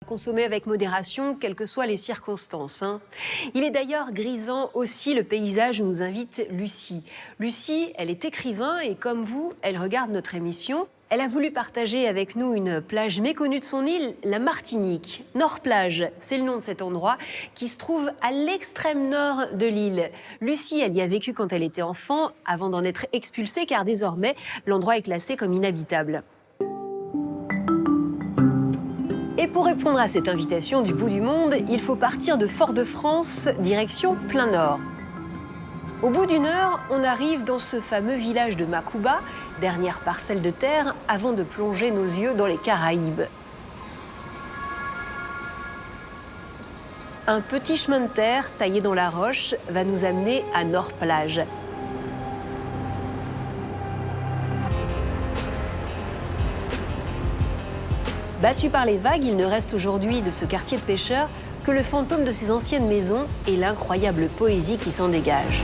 consommer avec modération, quelles que soient les circonstances. Il est d'ailleurs grisant aussi le paysage où nous invite Lucie. Lucie, elle est écrivain et comme vous, elle regarde notre émission. Elle a voulu partager avec nous une plage méconnue de son île, la Martinique. Nord-Plage, c'est le nom de cet endroit qui se trouve à l'extrême nord de l'île. Lucie, elle y a vécu quand elle était enfant, avant d'en être expulsée, car désormais, l'endroit est classé comme inhabitable. Et pour répondre à cette invitation du bout du monde, il faut partir de Fort-de-France, direction plein nord. Au bout d'une heure, on arrive dans ce fameux village de Macouba, dernière parcelle de terre, avant de plonger nos yeux dans les Caraïbes. Un petit chemin de terre taillé dans la roche va nous amener à Nord-Plage. Battu par les vagues, il ne reste aujourd'hui de ce quartier de pêcheurs que le fantôme de ses anciennes maisons et l'incroyable poésie qui s'en dégage.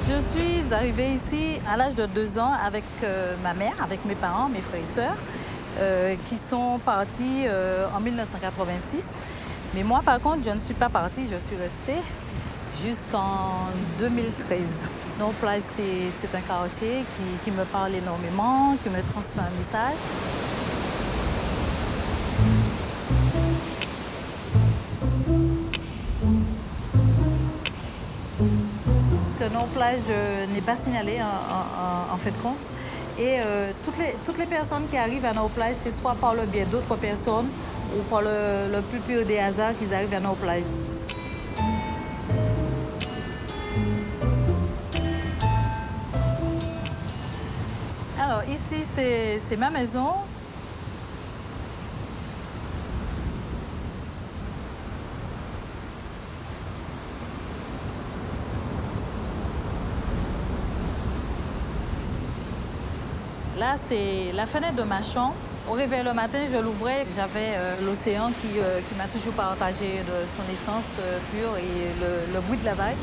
Je suis arrivée ici à l'âge de 2 ans avec ma mère, avec mes parents, mes frères et sœurs, qui sont partis en 1986. Mais moi, par contre, je ne suis pas partie, je suis restée jusqu'en 2013. Nord-Plage, c'est un quartier qui me parle énormément, qui me transmet un message. Parce que Nord-Plage n'est pas signalé en fait de compte. Et toutes les personnes qui arrivent à Nord-Plage, c'est soit par le biais d'autres personnes ou par le plus pur des hasards qu'ils arrivent à Nord-Plage. Alors ici, c'est ma maison. Là, c'est la fenêtre de ma chambre. Au réveil le matin, je l'ouvrais. J'avais l'océan qui m'a toujours partagé de son essence pure et le bruit de la vague.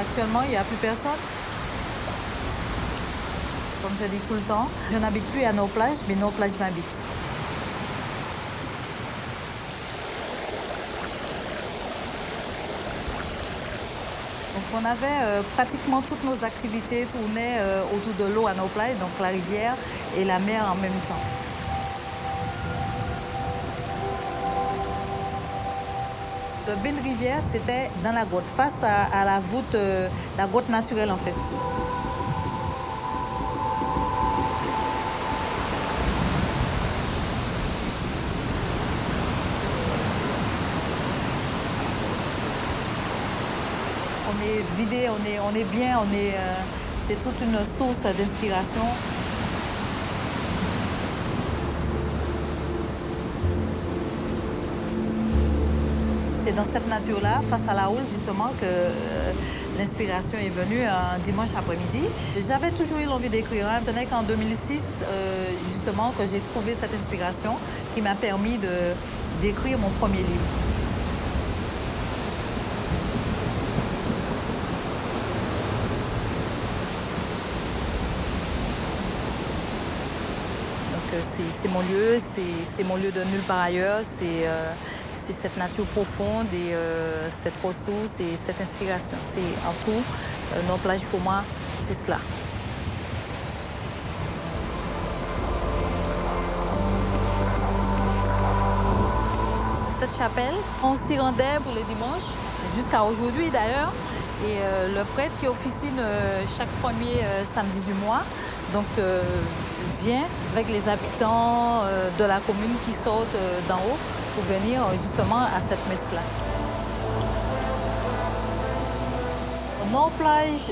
Actuellement, il n'y a plus personne. Comme je dis tout le temps, je n'habite plus à Nord-Plage, mais Nord-Plage m'habite. Donc on avait pratiquement toutes nos activités tournées autour de l'eau à Nord-Plage, donc la rivière et la mer en même temps. Le bain de rivière, c'était dans la grotte, face à la voûte, la grotte naturelle en fait. On est vidé, on est bien, c'est toute une source d'inspiration. C'est dans cette nature-là, face à la houle, justement, que l'inspiration est venue un dimanche après-midi. J'avais toujours eu l'envie d'écrire. Ce n'est qu'en 2006, justement, que j'ai trouvé cette inspiration qui m'a permis d'écrire mon premier livre. Donc, c'est mon lieu, c'est mon lieu de nulle part ailleurs. C'est cette nature profonde et cette ressource et cette inspiration. C'est en tout, Nord-Plage pour moi, c'est cela. Cette chapelle, on s'y rendait pour les dimanches, jusqu'à aujourd'hui d'ailleurs. Et le prêtre qui officine chaque premier samedi du mois, donc vient avec les habitants de la commune qui sortent d'en haut pour venir justement à cette messe-là. Nord-Plage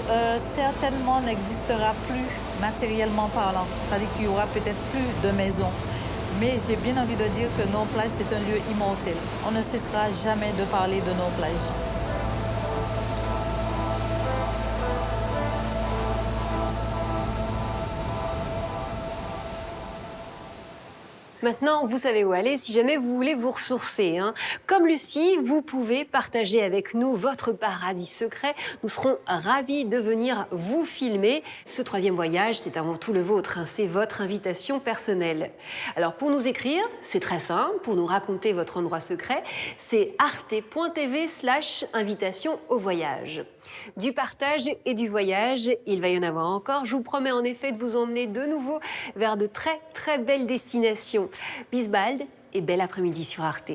certainement n'existera plus matériellement parlant, c'est-à-dire qu'il y aura peut-être plus de maisons. Mais j'ai bien envie de dire que Nord-Plage, c'est un lieu immortel. On ne cessera jamais de parler de Nord-Plage. Maintenant, vous savez où aller si jamais vous voulez vous ressourcer, hein. Comme Lucie, vous pouvez partager avec nous votre paradis secret. Nous serons ravis de venir vous filmer. Ce 3e voyage, c'est avant tout le vôtre, hein. C'est votre invitation personnelle. Alors, pour nous écrire, c'est très simple. Pour nous raconter votre endroit secret, c'est arte.tv/invitation au voyage. Du partage et du voyage, il va y en avoir encore. Je vous promets en effet de vous emmener de nouveau vers de très très belles destinations. Bisbald et bel après-midi sur Arte.